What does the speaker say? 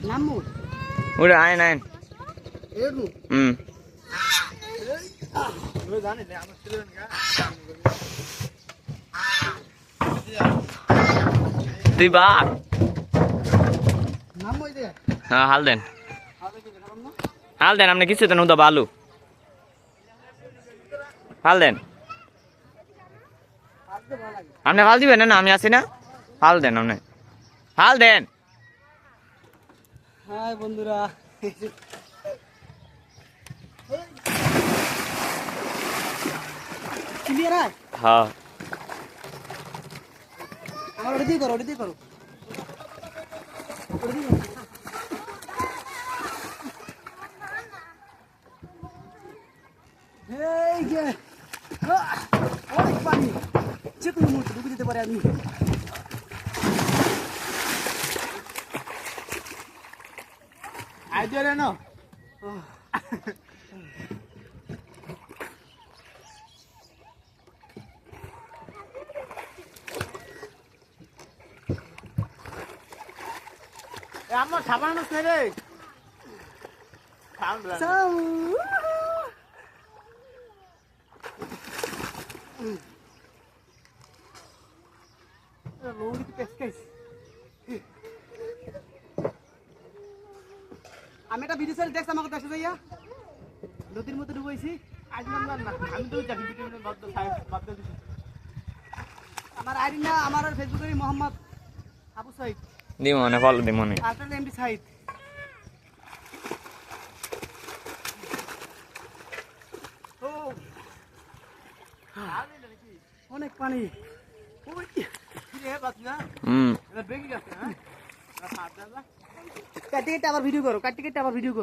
নামু ওরে আয় নাইন এরকম তুই বাঘ নামু এই দে হ্যাঁ হাল দেন আপনি কিছু দেন উদা বালু হাল দেন আপনি হাল দিবেন না আমি আছি না হাল দেন আপনি হাল দেন হাই বন্ধুরা ক্লিয়ার আছে হ্যাঁ আমার ওটা দিয়ে করো ওটা দিয়ে করো ওটা দিয়ে এই যে অনেক পানি যে কোনো মুহূর্তে ঢুকে যেতে পারে আমি আইডিয়া রে না আমার সাবান আছে রে আমি একটা ভিডিও চাইলে দেখছি আমাকে দেখে যাইয়া নদীর মধ্যে ডুবাইছি আজ নাম্বার না আমি তো যাবি আমার আইডি না আমার ফেসবুকে মোহাম্মদ আবু সাইদ দিমনে ফলো দিমনে আলট্রা এমডি সাইদ ও অনেক পানি ওই রে বাত না এটা ব্রেকিং আছে হ্যাঁ কাটি কেটে আবার ভিডিও করো কাটি কেটে আবার ভিডিও করো